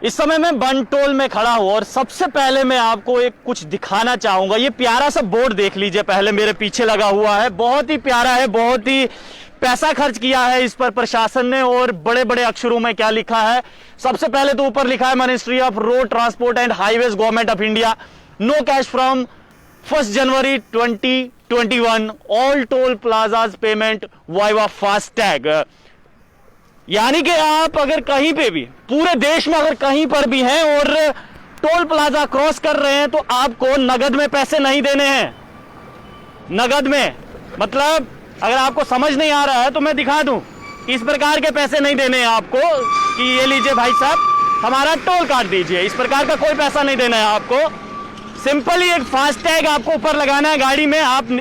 इस समय मैं बन टोल में खड़ा हूं और सबसे पहले मैं आपको एक कुछ दिखाना चाहूंगा। ये प्यारा सा बोर्ड देख लीजिए, पहले मेरे पीछे लगा हुआ है, बहुत ही प्यारा है, बहुत ही पैसा खर्च किया है इस पर प्रशासन ने। और बड़े बड़े अक्षरों में क्या लिखा है, सबसे पहले तो ऊपर लिखा है ministry of road transport and highways government of India, no cash from 1 January 2021 all toll plazas payment via FASTag. यानी कि आप अगर कहीं पे भी पूरे देश में अगर कहीं पर भी हैं और टोल प्लाजा क्रॉस कर रहे हैं तो आपको नगद में पैसे नहीं देने हैं। नगद में मतलब अगर आपको समझ नहीं आ रहा है तो मैं दिखा दूं, इस प्रकार के पैसे नहीं देने हैं आपको कि ये लीजिए भाई साहब हमारा टोल काट दीजिए, इस प्रकार का कोई पैसा नहीं देना है आपको। सिंपली एक फास्टैग आपको ऊपर लगाना है गाड़ी में, आप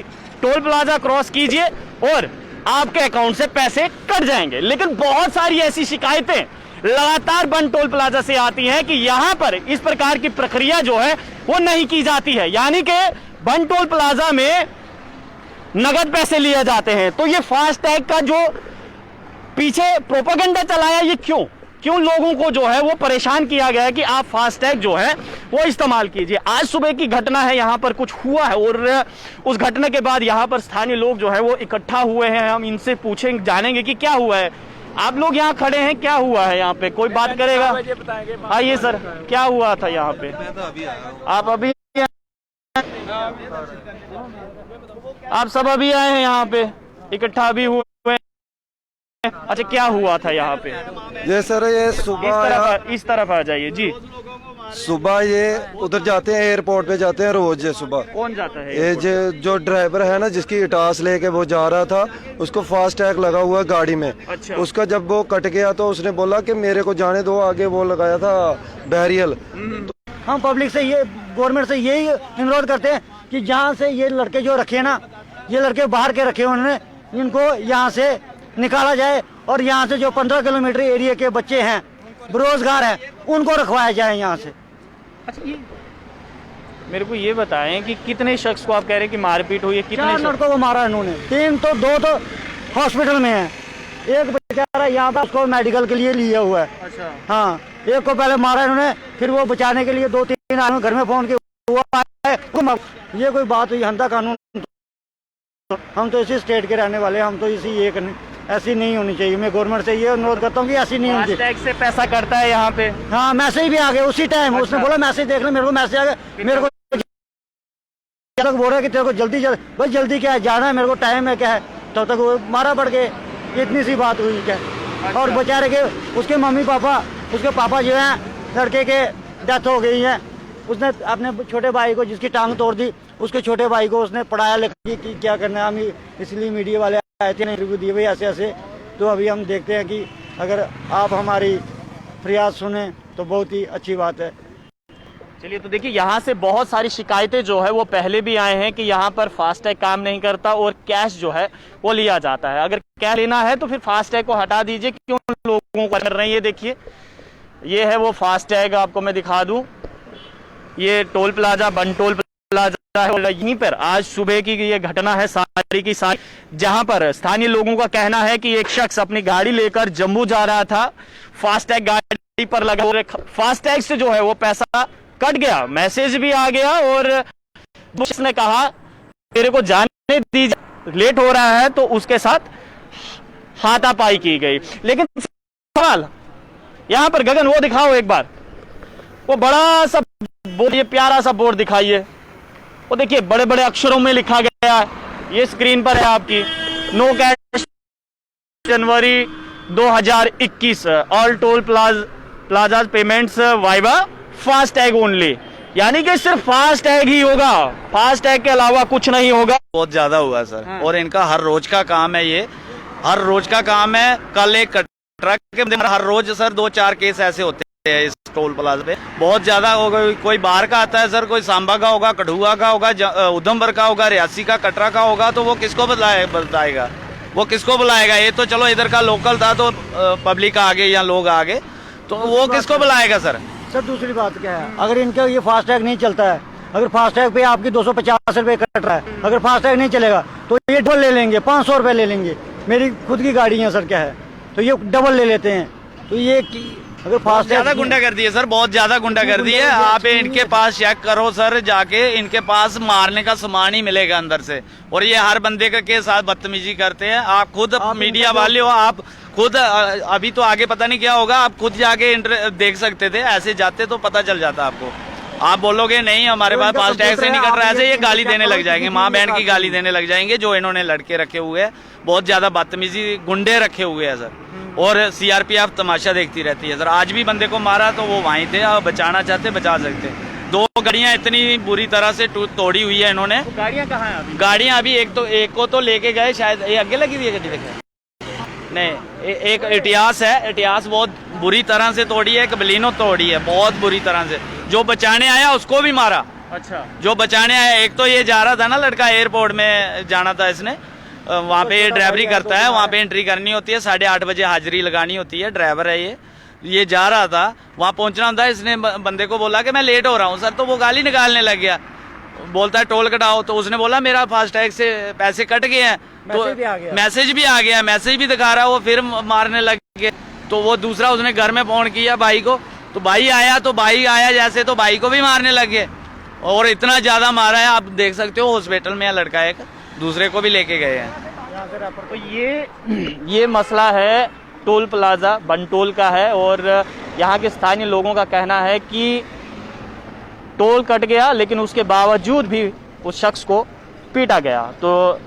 टोल प्लाजा क्रॉस कीजिए और आपके अकाउंट से पैसे कट जाएंगे। लेकिन बहुत सारी ऐसी शिकायतें लगातार बन टोल प्लाजा से आती हैं कि यहां पर इस प्रकार की प्रक्रिया जो है वो नहीं की जाती है, यानी कि बन टोल प्लाजा में नगद पैसे लिए जाते हैं। तो ये फास्टैग का जो पीछे प्रोपेगेंडा चलाया, ये क्यों लोगों को जो है वो परेशान किया गया है कि आप फास्टैग जो है वो इस्तेमाल कीजिए। आज सुबह की घटना है, यहाँ पर कुछ हुआ है और उस घटना के बाद यहाँ पर स्थानीय लोग जो है वो इकट्ठा हुए हैं। हम इनसे पूछेंगे, जानेंगे कि क्या हुआ है। आप लोग यहाँ खड़े हैं, क्या हुआ है यहाँ पे, कोई बात करेगा? आइए सर, क्या हुआ था यहाँ पे? आप अभी आप सब अभी आए हैं यहाँ पे, इकट्ठा अभी हुए? अच्छा, क्या हुआ था यहाँ पे? ये सर, ये सुबह इस तरफ आ जाइए जी। सुबह ये उधर जाते हैं, एयरपोर्ट पे जाते हैं रोज। सुबह कौन जाता है? ये जो ड्राइवर है ना, जिसकी इटास लेके वो जा रहा था, उसको फास्ट टैग लगा हुआ है गाड़ी में। अच्छा। उसका जब वो कट गया तो उसने बोला कि मेरे को जाने दो आगे, वो लगाया था बैरियल। हम पब्लिक से ये, गवर्नमेंट से यही अनुरोध करते हैं कि जहाँ से ये लड़के जो रखे ना, ये लड़के बाहर के रखे उन्होंने, इनको यहाँ से निकाला जाए और यहाँ से जो 15 किलोमीटर एरिया के बच्चे हैं, बेरोजगार हैं, उनको रखवाया जाए यहाँ से। अच्छा, ये मेरे को ये बताएं कि कितने शख्स को आप कह रहे हैं कि मारपीट हुई है? कितने 4 लड़कों को मारा इन्होंने, 2 तो हॉस्पिटल में है, एक बेचारा यहाँ पर उसको मेडिकल के लिए लिया हुआ है। अच्छा। हाँ, एक को पहले मारा इन्होंने, फिर वो बचाने के लिए 2-3 आदमी घर में फोन के हुआ है। ये कोई बात हुई? हंता कानून, हम तो इसी स्टेट के रहने वाले, हम तो इसी एक ऐसी नहीं होनी चाहिए। मैं गवर्नमेंट से ये अनुरोध करता हूँ कि ऐसी नहीं होनी चाहिए। टैक्स से पैसा कटता है यहाँ पे? हाँ, मैसेज भी आ गए उसी टाइम। अच्छा। उसने बोला मैसेज देख ले, मेरे को मैसेज आ गया। मेरे को बोल रहा है कि तेरे को जल्दी भाई जल्दी क्या है, जाना है मेरे को, टाइम है क्या है, तब तक वो मारा पड़ गए। इतनी सी बात हुई क्या। अच्छा। और बेचारे के उसके मम्मी पापा, उसके पापा जो है लड़के के डेथ हो गई है। उसने अपने छोटे भाई को, जिसकी टांग तोड़ दी, उसके छोटे भाई को उसने पढ़ाया लिखा कि क्या करना है। हम इसलिए मीडिया वाले आए थे, इंटरव्यू दिए भाई ऐसे ऐसे। तो अभी हम देखते हैं कि अगर आप हमारी फरियाद सुने तो बहुत ही अच्छी बात है। चलिए, तो देखिए यहाँ से बहुत सारी शिकायतें जो है वो पहले भी आए हैं कि यहाँ पर फास्टैग काम नहीं करता और कैश जो है वो लिया जाता है। अगर कैश लेना है तो फिर फास्टैग को हटा दीजिए, क्यों लोगों को कर रहे हैं। ये देखिए, ये है वो फास्टैग, आपको मैं दिखा दूं। ये टोल प्लाजा, बन टोल प्लाजा है और यहीं पर आज सुबह की ये घटना है सारी की सारी, जहां पर स्थानीय लोगों का कहना है कि एक शख्स अपनी गाड़ी लेकर जम्मू जा रहा था, फास्टैग गाड़ी पर लगा हुआ, फास्टैग से जो है वो पैसा कट गया, मैसेज भी आ गया और उसने कहा मेरे को जाने दीजिए, लेट हो रहा है, तो उसके साथ हाथापाई की गई। लेकिन सवाल यहां पर, गगन वो दिखाओ एक बार, वो बड़ा सा बोर्ड, ये प्यारा सा बोर्ड दिखाइए। वो देखिए बड़े बड़े अक्षरों में लिखा गया है, ये स्क्रीन पर है आपकी, नो कैश जनवरी 2021 all toll plaza payments viva FASTag only. यानी कि सिर्फ फास्टैग ही होगा, फास्टैग के अलावा कुछ नहीं होगा। बहुत ज्यादा हुआ सर। हाँ। और इनका हर रोज का काम है, ये हर रोज का काम है। कल एक ट्रक के हर रोज सर 2-4 केस ऐसे होते हैं इस टोल प्लाजा पे। बहुत ज्यादा होगा, कोई बाहर का आता है सर, कोई सांबा का होगा, कठुआ का होगा, उधमपुर का होगा, रियासी का, कटरा का होगा, तो वो किसको बताएगा, वो किसको बुलाएगा। ये तो चलो इधर का लोकल था तो पब्लिक आ गए या लोग आ गए, तो वो किसको बुलाएगा सर। सर दूसरी बात क्या है, अगर इनका ये फास्टैग नहीं चलता है, अगर फास्टैग पे आपकी 250 रुपए कट रहा है, अगर फास्टैग नहीं चलेगा तो ये डबल ले लेंगे, 500 रुपए ले लेंगे। मेरी खुद की गाड़ी है सर, क्या है, तो ये डबल ले लेते हैं। तो ये अगर फास्ट ज्यादा गुंडागर्दी है सर, बहुत ज्यादा गुंडागर्दी है। आप इनके पास चेक करो सर जाके, इनके पास मारने का सामान ही मिलेगा अंदर से, और ये हर बंदे के साथ बदतमीजी करते हैं। आप खुद मीडिया वाले हो, आप खुद अभी तो आगे पता नहीं क्या होगा, आप खुद जाके देख सकते थे, ऐसे जाते तो पता चल जाता आपको। आप बोलोगे नहीं हमारे पास फास्ट टैग से नहीं कर रहा, ऐसे ये गाली देने लग जाएंगे, माँ बहन की गाली देने लग जाएंगे। जो इन्होंने लड़के रखे हुए हैं, बहुत ज्यादा बदतमीजी गुंडे रखे हुए हैं सर, और सीआरपीएफ तमाशा देखती रहती है सर। आज भी बंदे को मारा तो वो वहीं थे, और बचाना चाहते बचा सकते। 2 गाड़ियां इतनी बुरी तरह से तोड़ी हुई है इन्होंने। गाड़ियां कहाँ हैं अभी? गाड़ियां अभी एक को तो लेके गए शायद, ये आगे लगी हुई है गड्डी देखे नहीं, एक इतिहास है, इतिहास बहुत बुरी तरह से तोड़ी है, एक बलिनो तोड़ी है बहुत बुरी तरह से। जो बचाने आया उसको भी मारा। अच्छा, जो बचाने आया, एक तो ये जा रहा था ना लड़का, एयरपोर्ट में जाना था इसने, वहाँ पे ड्राइवरी करता है, वहाँ पे एंट्री करनी होती है, 8:30 बजे हाजिरी लगानी होती है, ड्राइवर है ये जा रहा था, वहाँ पहुँचना था। इसने बंदे को बोला कि मैं लेट हो रहा हूँ सर, तो वो गाली निकालने लग गया, बोलता है टोल कटाओ। तो उसने बोला मेरा फास्टैग से पैसे कट गए हैं, तो मैसेज भी आ गया, मैसेज भी दिखा रहा है, वो फिर मारने लग गए। तो वो दूसरा उसने घर में फोन किया भाई को, तो भाई आया जैसे, तो भाई को भी मारने लग गए, और इतना ज्यादा मारा है आप देख सकते हो। हॉस्पिटल में लड़का एक दूसरे को भी लेके गए हैं। तो ये मसला है टोल प्लाजा बनटोल का है, और यहाँ के स्थानीय लोगों का कहना है कि टोल कट गया लेकिन उसके बावजूद भी उस शख्स को पीटा गया। तो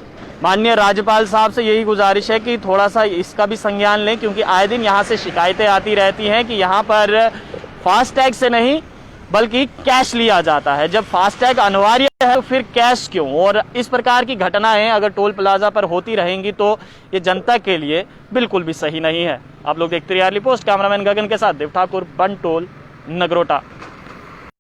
माननीय राज्यपाल साहब से यही गुजारिश है कि थोड़ा सा इसका भी संज्ञान लें, क्योंकि आए दिन यहाँ से शिकायतें आती रहती हैं कि यहाँ पर फास्टैग से नहीं बल्कि कैश लिया जाता है। जब फास्टैग अनिवार्य है तो फिर कैश क्यों? और इस प्रकार की घटनाएं अगर टोल प्लाजा पर होती रहेंगी तो ये जनता के लिए बिल्कुल भी सही नहीं है। आप लोग देखते रहिए अर्ली पोस्ट। कैमरामैन गगन के साथ देव ठाकुर, बनटोल, नगरोटा।